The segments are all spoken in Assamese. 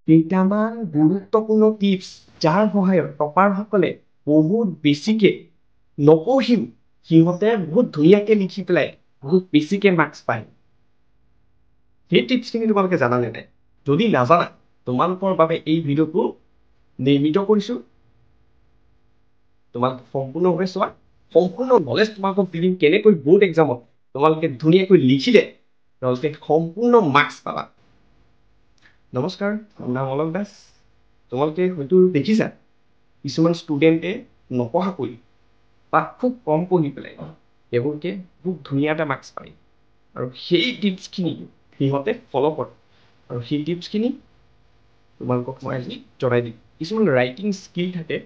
কেইটামান গুৰুত্বপূৰ্ণ টিপছ যাৰ সহায়ত টপাৰসকলে বহুত বেছিকে নপঢ়িও সিহঁতে বহুত ধুনীয়াকে লিখি পেলাই বহুত বেছিকে মাৰ্কছ পায়। সেই টিপছখিনি তোমালোকে জানানে নাই? যদি নাজানা তোমালোকৰ বাবে এই ভিডিঅ'টো নিৰ্মিত কৰিছো। তোমালোকে সম্পূৰ্ণভাৱে চোৱা, সম্পূৰ্ণ নলেজ তোমালোকক দিম কেনেকৈ বোৰ্ড এক্সামত তোমালোকে ধুনীয়াকৈ লিখিলে তোমালোকে সম্পূৰ্ণ মাৰ্কছ পাবা। নমস্কাৰ, মোৰ নাম অলক দাস। তোমালোকে হয়তো দেখিছা কিছুমান ষ্টুডেণ্টে নপঢ়াকৈ বা খুব কম পঢ়ি পেলাই তেওঁলোকে খুব ধুনীয়া এটা মাৰ্কছ পায় আৰু সেই টিপছখিনি সিহঁতে ফ'ল' কৰে আৰু সেই টিপছখিনি তোমালোকক মই আজি জনাই দিম। কিছুমান ৰাইটিং স্কিল থাকে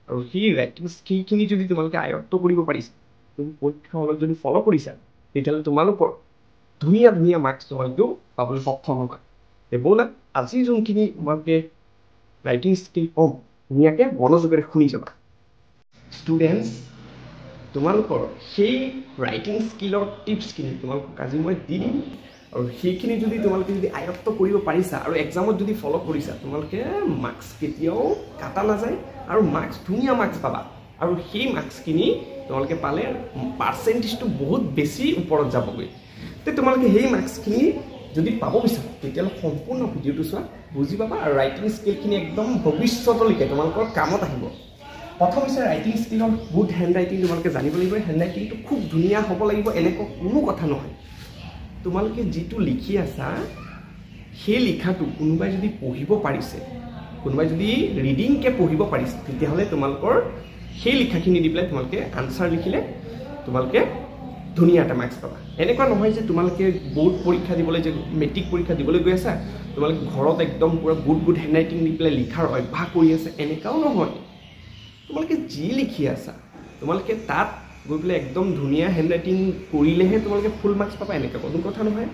আৰু সেই ৰাইটিং স্কিলখিনি যদি তোমালোকে আয়ত্ত কৰিব পাৰিছা, তুমি পৰীক্ষা হলত যদি ফ'ল' কৰিছা, তেতিয়াহ'লে তোমালোকৰ ধুনীয়া ধুনীয়া মাৰ্কছ তোমালোকেও পাবলৈ সক্ষম হ'বা। ব'লা আজি যোনখিনি তোমালোকে ৰাইটিং স্কিল কম ধুনীয়াকৈ মনোযোগেৰে শুনি যাবা। ষ্টুডেণ্টছ, তোমালোকৰ সেই ৰাইটিং স্কিলৰ টিপছখিনি তোমালোকক আজি মই দি দিম আৰু সেইখিনি যদি তোমালোকে যদি আয়ত্ত কৰিব পাৰিছা আৰু এক্সামত যদি ফ'ল' কৰিছা, তোমালোকে মাৰ্কছ কেতিয়াও কাটা নাযায় আৰু মাৰ্কছ ধুনীয়া মাৰ্কছ পাবা আৰু সেই মাৰ্কছখিনি তোমালোকে পালে পাৰ্চেণ্টেজটো বহুত বেছি ওপৰত যাবগৈ। তে তোমালোকে সেই মাৰ্কছখিনি যদি পাব বিচাৰা তেতিয়াহ'লে সম্পূৰ্ণ ভিডিঅ'টো চোৱা, বুজি পাবা আৰু ৰাইটিং স্কিলখিনি একদম ভৱিষ্যতলৈকে তোমালোকৰ কামত আহিব। প্ৰথম হৈছে ৰাইটিং স্কিলৰ গুড হেণ্ড ৰাইটিং তোমালোকে জানিব লাগিব। হেণ্ড ৰাইটিংটো খুব ধুনীয়া হ'ব লাগিব এনেকুৱা কোনো কথা নহয়। তোমালোকে যিটো লিখি আছা সেই লিখাটো কোনোবাই যদি পঢ়িব পাৰিছে, কোনোবাই যদি ৰিডিংকৈ পঢ়িব পাৰিছে, তেতিয়াহ'লে তোমালোকৰ সেই লিখাখিনি দি পেলাই তোমালোকে আনচাৰ লিখিলে তোমালোকে ধুনীয়া এটা মাৰ্কছ পাবা। এনেকুৱা নহয় যে তোমালোকে বোৰ্ড পৰীক্ষা দিবলৈ যে মেট্ৰিক পৰীক্ষা দিবলৈ গৈ আছা, তোমালোকে ঘৰত একদম পূৰা গুড হেণ্ড ৰাইটিং দি পেলাই লিখাৰ অভ্যাস কৰি আছে, এনেকুৱাও নহয়। তোমালোকে যি লিখি আছা তোমালোকে তাত গৈ পেলাই একদম ধুনীয়া হেণ্ড ৰাইটিং কৰিলেহে তোমালোকে ফুল মাৰ্কছ পাবা, এনেকুৱা কোনো কথা নহয়।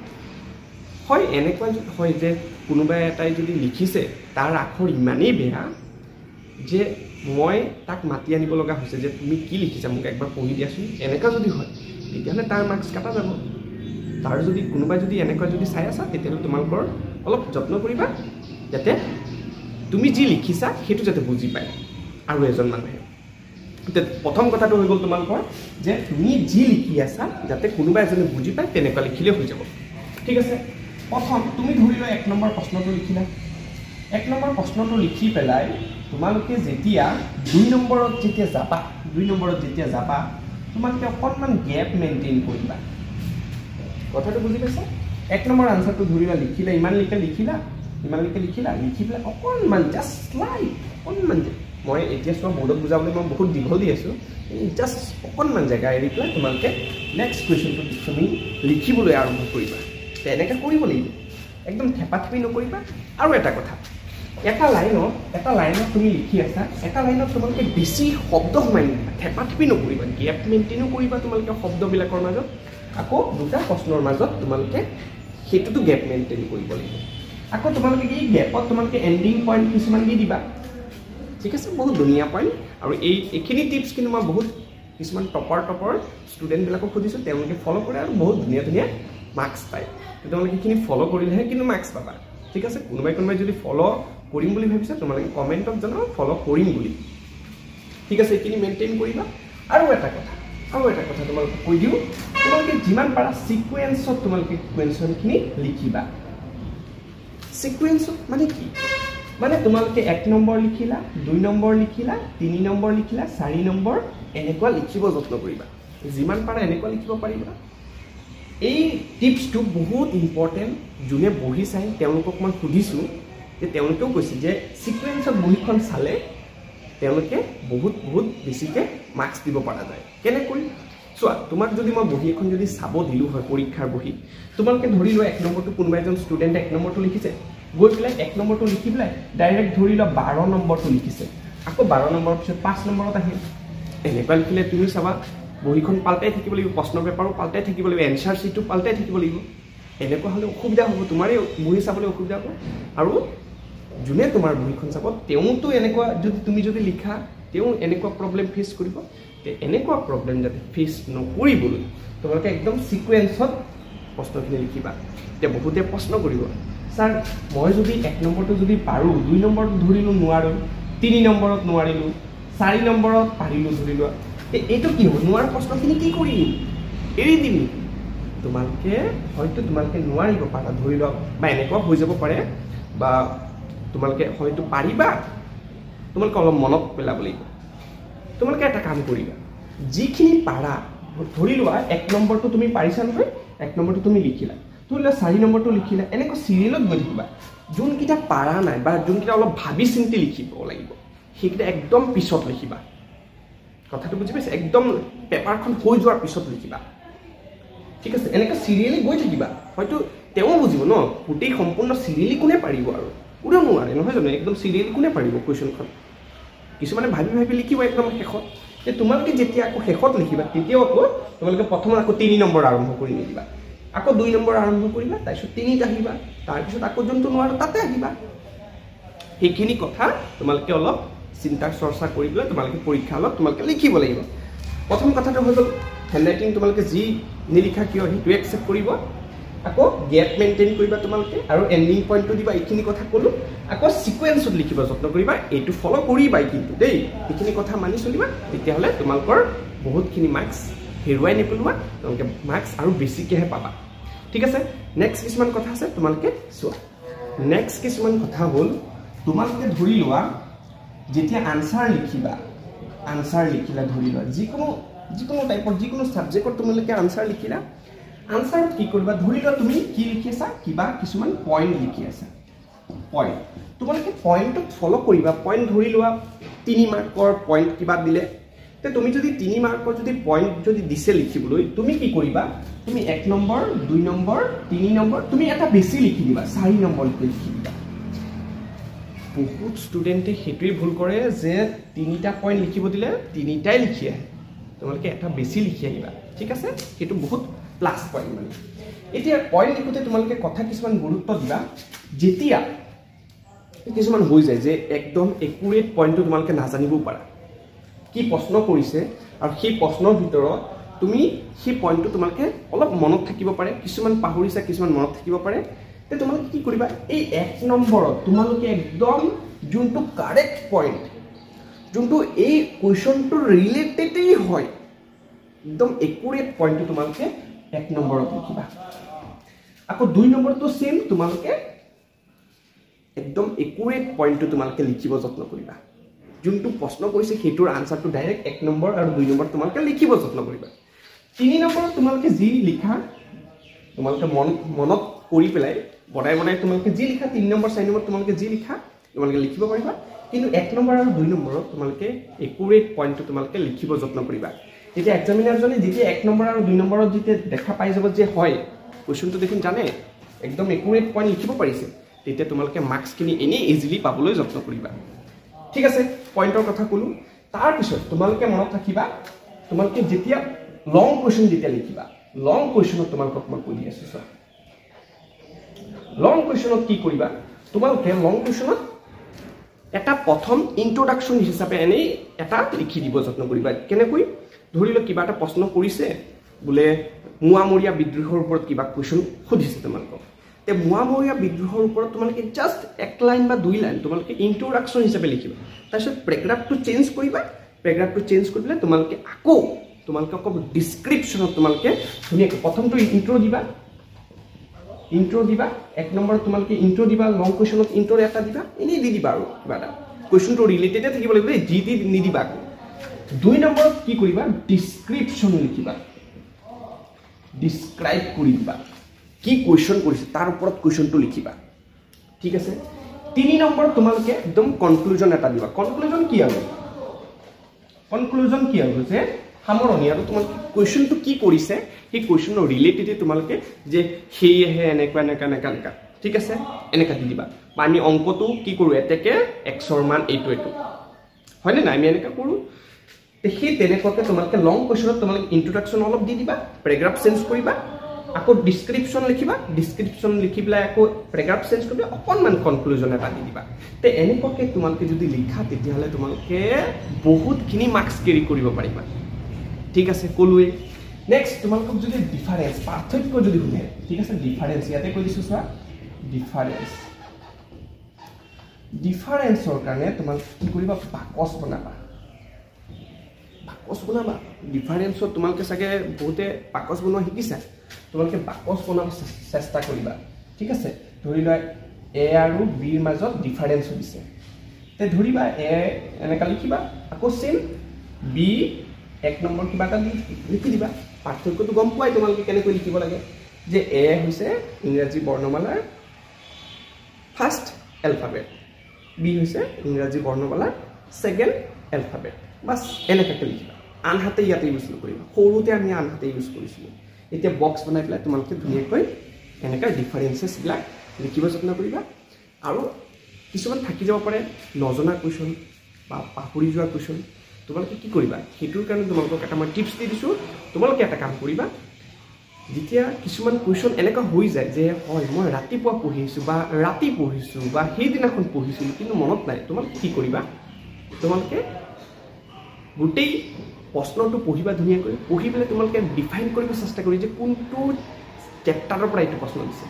হয়, এনেকুৱা হয় যে কোনোবাই এটাই যদি লিখিছে তাৰ আখৰ ইমানেই বেয়া যে মই তাক মাতি আনিব লগা হৈছে যে তুমি কি লিখিছা মোক একবাৰ পঢ়ি দিয়াচোন, এনেকুৱা যদি হয় তেতিয়াহ'লে তাৰ মাৰ্কছ কাটা যাব। তাৰ যদি কোনোবাই যদি এনেকুৱা যদি চাই আছা তেতিয়াহ'লে তোমালোকৰ অলপ যত্ন কৰিবা যাতে তুমি যি লিখিছা সেইটো যাতে বুজি পায় আৰু এজন মানুহে। প্ৰথম কথাটো হৈ গ'ল তোমালোকৰ যে তুমি যি লিখি আছা যাতে কোনোবা এজনে বুজি পায় তেনেকুৱা লিখিলে হৈ যাব। ঠিক আছে, প্ৰথম তুমি ধৰি লোৱা 1 নম্বৰ প্ৰশ্নটো লিখিলা। 1 নম্বৰ প্ৰশ্নটো লিখি পেলাই তোমালোকে যেতিয়া 2 নম্বৰত যেতিয়া যাবা তোমালোকে অকণমান গেপ মেইনটেইন কৰিবা। কথাটো বুজি পাইছা? 1 নম্বৰ আনচাৰটো ধৰি লোৱা লিখিলা, ইমানলৈকে লিখিলা, লিখি পেলাই অকণমান জাষ্ট লাইক অকণমান যে মই এতিয়া চোৱা বৰ্ডত বুজাবলৈ মই বহুত দীঘল দি আছোঁ, জাষ্ট অকণমান জেগা এৰি পেলাই তোমালোকে নেক্সট কুৱেশ্যনটো তুমি লিখিবলৈ আৰম্ভ কৰিবা। তেনেকৈ কৰিব লাগিব, একদম থেপাথেপি নকৰিবা। আৰু এটা কথা, এটা লাইনত তুমি লিখি আছা, এটা লাইনত তোমালোকে বেছি শব্দ সোমাই নিদিবা, থেপাথেপি নকৰিবা, গেপ মেইনটেইনো কৰিবা তোমালোকে শব্দবিলাকৰ মাজত। আকৌ দুটা প্ৰশ্নৰ মাজত তোমালোকে সেইটোতো গেপ মেইনটেইন কৰিব লাগিব। আকৌ তোমালোকে এই গেপত তোমালোকে এণ্ডিং পইণ্ট কিছুমান দি দিবা। ঠিক আছে, বহুত ধুনীয়া পইণ্ট। আৰু এইখিনি টিপছ কিন্তু মই বহুত কিছুমান টপাৰ ষ্টুডেণ্টবিলাকক সুধিছোঁ, তেওঁলোকে ফ'ল' কৰে আৰু বহুত ধুনীয়া ধুনীয়া মাৰ্কছ পায়। তোমালোকে এইখিনি ফ'ল' কৰিলেহে কিন্তু মাৰ্কছ পাবা। ঠিক আছে, কোনোবাই যদি ফ'ল' কৰিম বুলি ভাবিছা তোমালোকে কমেণ্টত জনাবা ফ'ল' কৰিম বুলি। ঠিক আছে, এইখিনি মেইনটেইন কৰিবা। আৰু এটা কথা তোমালোকে কৈ দিওঁ, তোমালোকে যিমান পাৰা ছিকুৱেঞ্চত তোমালোকে কুৱেশ্যনখিনি লিখিবা। ছিকুৱেঞ্চত মানে কি? মানে তোমালোকে 1 নম্বৰ লিখিলা, 2 নম্বৰ লিখিলা, 3 নম্বৰ লিখিলা, 4 নম্বৰ এনেকুৱা লিখিব যত্ন কৰিবা। যিমান পাৰা এনেকুৱা লিখিব পাৰিবা। এই টিপছটো বহুত ইম্পৰ্টেণ্ট। যোনে বহি চাই তেওঁলোকক মই সুধিছোঁ যে তেওঁলোকেও কৈছে যে ছিকুৱেঞ্চত বহীখন চালে তেওঁলোকে বহুত বেছিকৈ মাৰ্কছ দিব পৰা যায়। কেনেকৈ চোৱা, তোমাক যদি মই বহী এখন যদি চাব দিলোঁ হয় পৰীক্ষাৰ বহী, তোমালোকে ধৰি লোৱা 1 নম্বৰটো কোনোবা এজন ষ্টুডেণ্টে 1 নম্বৰটো লিখিছে, গৈ পেলাই 1 নম্বৰটো লিখি পেলাই ডাইৰেক্ট ধৰি লোৱা 12 নম্বৰটো লিখিছে, আকৌ 12 নম্বৰৰ পিছত 5 নম্বৰত আহিল। এনেকুৱা লিখিলে তুমি চাবা বহীখন পাল্টাই থাকিব লাগিব, প্ৰশ্ন পেপাৰো পাল্টাই থাকিব লাগিব, এনচাৰ শ্বীটটো পাল্টাই থাকিব লাগিব। এনেকুৱা হ'লে অসুবিধা হ'ব, তোমাৰে বহী চাবলৈ অসুবিধা হ'ব। আৰু যোনে তোমাৰ বহীখন চাব তেওঁতো এনেকুৱা তুমি যদি লিখা তেওঁ এনেকুৱা প্ৰব্লেম ফেচ কৰিব। এনেকুৱা প্ৰব্লেম যাতে ফেচ নকৰিবলৈ তোমালোকে একদম ছিকুৱেঞ্চত প্ৰশ্নখিনি লিখিবা। এতিয়া বহুতে প্ৰশ্ন কৰিব স্যাৰ মই যদি 1 নম্বৰটো যদি পাৰোঁ 2 নম্বৰত ধৰিলোঁ নোৱাৰোঁ 3 নম্বৰত নোৱাৰিলোঁ 4 নম্বৰত পাৰিলোঁ ধৰি লোৱা এইটো কি হ'ব নোৱাৰা প্ৰশ্নখিনি কি কৰিম এৰি দিম তোমালোকে হয়তো তোমালোকে নোৱাৰিব পাৰা ধৰি লওক বা এনেকুৱা হৈ যাব পাৰে বা তোমালোকে হয়তো পাৰিবা তোমালোকে অলপ মনত পেলাব লাগিব তোমালোকে এটা কাম কৰিবা যিখিনি পাৰা ধৰি লোৱা 1 নম্বৰটো তুমি পাৰিছা নহয় 1 নম্বৰটো তুমি লিখিলা ধৰি লোৱা 4 নম্বৰটো লিখিলা এনেকুৱা চিৰিয়েলত গৈ থাকিবা যোনকেইটা পাৰা নাই বা যোনকেইটা অলপ ভাবি চিন্তি লিখিব লাগিব সেইকেইটা একদম পিছত লিখিবা কথাটো বুজি পাইছে একদম পেপাৰখন হৈ যোৱাৰ পিছত লিখিবা ঠিক আছে এনেকুৱা চিৰিয়েলি গৈ থাকিবা হয়তো তেওঁ বুজিব ন গোটেই সম্পূৰ্ণ চিৰিয়েলি কোনে পাৰিব আৰু কোনেও নোৱাৰে নহয় জানো একদম চিৰিয়েলি কোনে পাৰিব কুৱেশ্যনখন কিছুমানে ভাবি ভাবি লিখিব একদম শেষত যে তোমালোকে যেতিয়া আকৌ শেষত লিখিবা তেতিয়াও আকৌ তোমালোকে প্ৰথমত আকৌ 3 নম্বৰ আৰম্ভ কৰি নিদিবা আকৌ 2 নম্বৰ আৰম্ভ কৰিবা তাৰপিছত 3ত আহিবা তাৰপিছত আকৌ যোনটো নোৱাৰো তাতে আহিবা সেইখিনি কথা তোমালোকে অলপ চিন্তা চৰ্চা কৰি পেলাই তোমালোকে পৰীক্ষা হলত তোমালোকে লিখিব লাগিব প্ৰথম কথাটো হৈ গ'ল হেণ্ডৰাইটিং তোমালোকে যি নিলিখা কিয় সেইটো একচেপ্ট কৰিব আকৌ গেপ মেইনটেইন কৰিবা তোমালোকে আৰু এণ্ডিং পইণ্টটো দিবা এইখিনি কথা ক'লোঁ আকৌ সিকুৱেন্সত লিখিব যত্ন কৰিবা এইটো ফলো কৰিবাই কিন্তু দেই এইখিনি কথা মানি চলিবা তেতিয়াহ'লে তোমালোকৰ বহুতখিনি মাৰ্কছ হেৰুৱাই নেপেলোৱা তোমালোকে মাৰ্কছ আৰু বেছিকৈহে পাবা ঠিক আছে নেক্সট কিছুমান কথা আছে তোমালোকে চোৱা নেক্সট কিছুমান কথা হ'ল তোমালোকে ধৰি লোৱা যেতিয়া আনসাৰ লিখিলা ধৰি লোৱা যিকোনো টাইপৰ যিকোনো ছাবজেক্টত তোমালোকে আনসাৰ লিখিলা আনসাৰত কি কৰিবা ধৰি লোৱা তুমি কি লিখি আছা কিবা কিছুমান পইণ্ট লিখি আছা পইণ্ট তোমালোকে পইণ্টত ফলো কৰিবা পইণ্ট ধৰি লোৱা 3 মাৰ্কৰ পইণ্ট কিবা দিলে তে তুমি যদি 3 মাৰ্কৰ যদি পইণ্ট যদি দিছে লিখিবলৈ তুমি কি কৰিবা তুমি 1 নম্বৰ 2 নম্বৰ 3 নম্বৰ তুমি এটা বেছি লিখি দিবা 4 নম্বৰতে লিখি দিবা বহুত ষ্টুডেণ্টে সেইটোৱেই ভুল কৰে যে 3টা পইণ্ট লিখিব দিলে 3টাই লিখি আহে তোমালোকে এটা বেছি লিখি আহিবা ঠিক আছে সেইটো বহুত প্লাস পইণ্ট মানে এতিয়া পইণ্ট লিখোতে তোমালোকে কথা কিছুমান গুৰুত্ব দিবা যেতিয়া কিছুমান হৈ যায় যে একদম একুৰেট পইণ্টটো তোমালোকে নাজানিবও পাৰা কি প্ৰশ্ন কৰিছে আৰু সেই প্ৰশ্নৰ ভিতৰত তুমি সেই পইণ্টটো তোমালোকে অলপ মনত থাকিব পাৰে কিছুমান পাহৰিছা কিছুমান মনত থাকিব পাৰে তে তোমালোকে কি কৰিবা এই 1 নম্বৰত তোমালোকে একদম যোনটো কাৰেক্ট পইণ্ট যোনটো এই কুৱেশ্যনটোৰ ৰিলেটেডেই হয় একদম একুৰেট পইণ্টটো তোমালোকে 1 নম্বৰত লিখিবা আকৌ 2 নম্বৰটো সেম তোমালোকে একদম একুৰেট পইণ্টটো তোমালোকে লিখিব যত্ন কৰিবা যোনটো প্ৰশ্ন কৰিছে সেইটোৰ আনসাৰটো ডাইৰেক্ট 1 নম্বৰ আৰু 2 নম্বৰ তোমালোকে লিখিব যত্ন কৰিবা 3 নম্বৰত তোমালোকে যি লিখা তোমালোকে মনত কৰি পেলাই বনাই তোমালোকে যি লিখা 3 নম্বৰ 4 নম্বৰ তোমালোকে যি লিখা তোমালোকে লিখিব পাৰিবা কিন্তু 1 নম্বৰ আৰু 2 নম্বৰত তোমালোকে একুৰেট পইণ্টটো তোমালোকে লিখিব যত্ন কৰিবা তেতিয়া এক্সামিনাৰজনে যেতিয়া 1 নম্বৰ আৰু 2 নম্বৰত যেতিয়া দেখা পাই যাব যে হয় কুৱেশ্যনটো দেখোন জানে একদম একুৰেট পইণ্ট লিখিব পাৰিছে তেতিয়া তোমালোকে মাৰ্কছখিনি এনেই ইজিলি পাবলৈ যত্ন কৰিবা ঠিক আছে পইণ্টৰ কথা ক'লোঁ তাৰপিছত তোমালোকে মনত ৰাখিবা তোমালোকে যেতিয়া লং কুৱেশ্যন যেতিয়া লিখিবা লং কুৱেশ্যনত তোমালোকক মই কৈ আছো চোৱা লং কুৱেশ্যনত কি কৰিবা তোমালোকে লং কুৱেশ্যনত এটা প্ৰথম ইন্ট্ৰডাকশ্যন হিচাপে এনেই এটা লিখি দিব যত্ন কৰিবা কেনেকৈ ধৰি লওক কিবা এটা প্ৰশ্ন কৰিছে বোলে মুৱামৰীয়া বিদ্ৰোহৰ ওপৰত কিবা কুৱেশ্যন সুধিছে তোমালোকক তে মুৱামৰীয়া বিদ্ৰোহৰ ওপৰত তোমালোকে জাষ্ট 1 লাইন বা 2 লাইন তোমালোকে ইন্ট্ৰডাকশ্যন হিচাপে লিখিবা তাৰপিছত পেৰাগ্ৰাফটো চেঞ্জ কৰিবা পেৰাগ্ৰাফটো চেঞ্জ কৰি পেলাই তোমালোকে আকৌ ডিসক্ৰিপশ্যনত তোমালোকে ধুনীয়াকৈ প্ৰথমটো ইন্ট্ৰ দিবা 1 নম্বৰত তোমালোকে ইন্ট্ৰ দিবা লং কুৱেশ্যনত ইন্ট্ৰ এটা দিবা এনেই দি দিবা আৰু কিবা এটা কুৱেশ্যনটো ৰিলেটেডে থাকিব লাগিব জি টি নিদিবা 2 নম্বৰত কি কৰিবা ডিসক্ৰিপশ্যন লিখিবা ডিসক্ৰাইব কৰি দিবা কি কুৱেশ্যন কৰিছে তাৰ ওপৰত কুৱেশ্যনটো লিখিবা ঠিক আছে 3 নম্বৰত তোমালোকে একদম কনক্লুজন এটা দিবা কনক্লুজন কি হ'ব যে সামৰণি আৰু তোমালোকে কুৱেশ্যনটো কি কৰিছে সেই কুৱেশ্যনৰ ৰিলেটেডে তোমালোকে যে হেহে এনেকা ঠিক আছে এনেকা দি দিবা বা আমি অংকটো কি কৰোঁ এতেকে xৰ মান এইটো হয়নে নাই আমি এনেকা কৰোঁ সেই তেনেকুৱাকৈ তোমালোকে লং কুৱেশ্যনত তোমালোকে ইন্ট্ৰডাকশ্যন অলপ দি দিবা পেৰাগ্ৰাফ চেঞ্জ কৰিবা আকৌ ডিসক্ৰিপশ্যন লিখিবা ডিসক্ৰিপশ্যন লিখি পেলাই আকৌ পেৰাগ্ৰাফ চেঞ্জ কৰি অকণমান কনক্লুজন এটা দি দিবা তে এনেকুৱাকৈ তোমালোকে যদি লিখা তেতিয়াহ'লে তোমালোকে বহুতখিনি মাৰ্কছ কেৰি কৰিব পাৰিবা ঠিক আছে ক'লোৱে নেক্সট তোমালোকক যদি ডিফাৰেন্স পাৰ্থক্য যদি শুনে ঠিক আছে ডিফাৰেন্স ইয়াতে কৈ দিছোঁ চোৱা ডিফাৰেন্স ডিফাৰেন্সৰ কাৰণে তোমাক কি কৰিবা বাকচ বনাবা ডিফাৰেন্সত তোমালোকে চাগে বহুতে বাকচ বনোৱা শিকিছা তোমালোকে বাকচ বনাব চেষ্টা কৰিবা ঠিক আছে ধৰি লোৱা এ আৰু বিৰ মাজত ডিফাৰেন্স হৈছে তে ধৰিবা এ এনেকা লিখিবা আকৌ সেম বি এক নম্বৰ কিবা এটা লিখি দিবা পাৰ্থক্যটো গম পোৱাই তোমালোকে কেনেকৈ লিখিব লাগে যে এ হৈছে ইংৰাজী বৰ্ণমালাৰ ফাৰ্ষ্ট এলফাবেট বি হৈছে ইংৰাজী বৰ্ণমালাৰ সেকেন্ড এলফাবেট বাস এনেকাকে লিখিবা আনহাতে ইয়াতে ইউজ নকৰিবা সৰুতে আমি আনহাতে ইউজ কৰিছিলো এতিয়া বক্স বনাই পেলাই তোমালোকে ধুনীয়াকৈ এনেকা ডিফাৰেন্সেছ বিলাক লিখিব যত্ন কৰিবা আৰু কিছুমান থাকি যাব পাৰে নজনা কোৱেশ্চন বা পাহৰি যোৱা কোৱেশ্চন তোমালোকে কি কৰিবা হেতুৰ কাৰণে তোমালোকক এটা মই টিপছ দি দিছো তোমালোকে এটা কাম কৰিবা যেতিয়া কিছুমান কোৱেশ্চন এনেকা হৈ যায় যে হয় মই ৰাতিপুৱা পঢ়িছো বা ৰাতি পঢ়িছো বা সেই দিনাখন পঢ়িছিলো কিন্তু মনত নাই তোমালোকে কি কৰিবা তোমালোকে গোটেই প্ৰশ্নটো পঢ়িবা ধুনীয়াকৈ পঢ়ি পেলাই তোমালোকে ডিফাইন কৰিব চেষ্টা কৰি যে কোনটো চেপ্টাৰৰ পৰা এইটো প্ৰশ্ন দিছে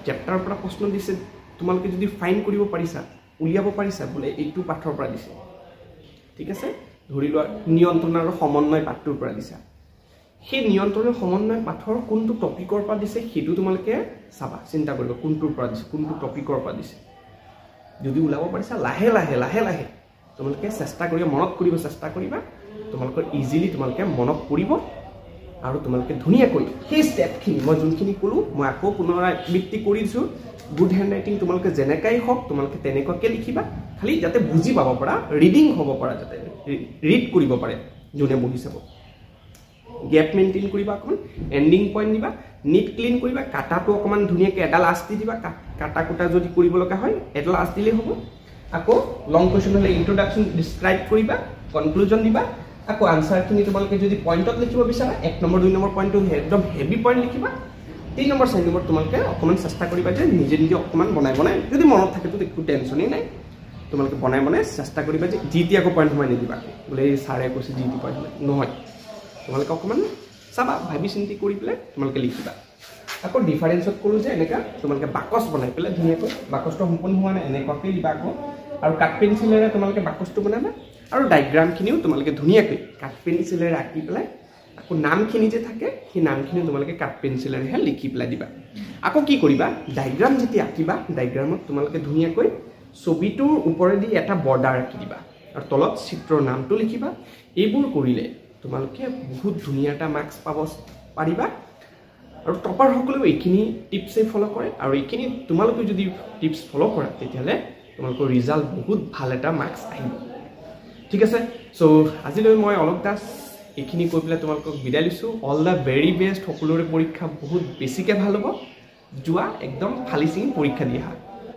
চেপ্টাৰৰ পৰা প্ৰশ্ন দিছে তোমালোকে যদি ফাইন কৰিব পাৰিছা উলিয়াব পাৰিছা বোলে এইটো পাঠৰ পৰা দিছে ঠিক আছে ধৰি লোৱা নিয়ন্ত্ৰণ আৰু সমন্বয় পাঠটোৰ পৰা দিছা সেই নিয়ন্ত্ৰণ আৰু সমন্বয় পাঠৰ কোনটো টপিকৰ পৰা দিছে সেইটো তোমালোকে চাবা চিন্তা কৰিবা কোনটোৰ পৰা দিছে কোনটো টপিকৰ পৰা দিছে যদি উলাব পাৰিছা লাহে লাহে তোমালোকে চেষ্টা কৰি মনত কৰিব চেষ্টা কৰিবা তোমালোকৰ ইজিলি তোমালোকে মনত কৰিব আৰু তোমালোকে ধুনীয়াকৈ সেই ষ্টেপখিনি মই যোনখিনি কলো মই আকৌ পুনৰাবৃত্তি কৰি দিছো গুড হ্যান্ড ৰাইটিং তোমালোকে যেনেকাই হওক তোমালোকে তেনেকুৱাকৈ লিখিবা খালি যাতে বুজি পাব পৰা ৰিডিং হ'ব পৰা যাতে ৰিড কৰিব পাৰে যোনে বহি চাব গেপ মেইনটেইন কৰিবা অকমান এন্ডিং পইণ্ট দিবা নিট ক্লিন কৰিবা কাটাটো অকমান ধুনীয়াকৈ এডাল আঁচ দি দিবা কাটা কুটা যদি কৰিব লগা হয় এডাল আঁচ দিলেই হ'ব আকৌ লং কোৱেশ্চন হলে ইন্ট্ৰোডাকশন ডিসক্ৰাইব কৰিবা কনক্লুজন দিবা আকৌ আনসাৰখিনি তোমালোকে যদি পইণ্টত লিখিব বিচাৰা 1 নম্বৰ 2 নম্বৰ পইণ্টটো একদম হেভি পইণ্ট লিখিবা 3 নম্বৰ 4 নম্বৰ তোমালোকে অকমান চেষ্টা কৰিবা যে নিজে অকমান বনাই যদি মনত থাকে তো একো টেনচনই নাই তোমালোকে বনাই চেষ্টা কৰিবা যে জিটি আকৌ পইণ্ট সোমাই নিদিবা বোলে ছাৰে কৈছে জিটি পইণ্ট নহয় তোমালোকে অকমান চাবা ভাবি চিন্তি কৰি পেলাই তোমালোকে লিখিবা আকৌ ডিফাৰেন্সত কলো যে এনেকা তোমালোকে বাকচ বনাই পেলাই ধুনীয়াকৈ বাকচটো সম্পূৰ্ণ হোৱা নাই এনেকুৱাকৈ দিবা আকৌ আৰু কাট পেন্সিলেৰে তোমালোকে বাকচটো বনাবা আৰু ডায়াগ্ৰামখিনিও তোমালোকে ধুনীয়াকৈ কাট পেন্সিলেৰে আঁকি পেলাই আকৌ নামখিনি যে থাকে সেই নামখিনি তোমালোকে কাট পেন্সিলেৰে লিখি পেলাই দিবা আকৌ কি কৰিবা ডায়াগ্ৰাম যেতিয়া আঁকিবা ডায়াগ্ৰামত তোমালোকে ধুনীয়াকৈ ছবিটোৰ ওপৰেদি এটা বৰ্ডাৰ আঁকি দিবা আৰু তলত চিত্ৰৰ নামটো লিখিবা এইবোৰ কৰিলে তোমালোকে বহুত ধুনীয়া এটা মাৰ্কছ পাব পাৰিবা আৰু টপাৰ সকলেও এইখিনি টিপছই ফলো কৰে আৰু এইখিনি তোমালোকে যদি টিপছ ফলো কৰা তেতিয়ালে তোমালোকৰ ৰিজাল্ট বহুত ভাল এটা মাৰ্কছ আহিব ঠিক আছে সো আজিলৈ মই অলক দাস এইখিনি কৈ পেলাই তোমালোকক বিদায় লৈছো অল দা ভেৰি বেষ্ট সকলোৰে পৰীক্ষা বহুত বেছিকৈ ভাল হ'ব যোৱা একদম ফালি চিঙি পৰীক্ষা দিয়া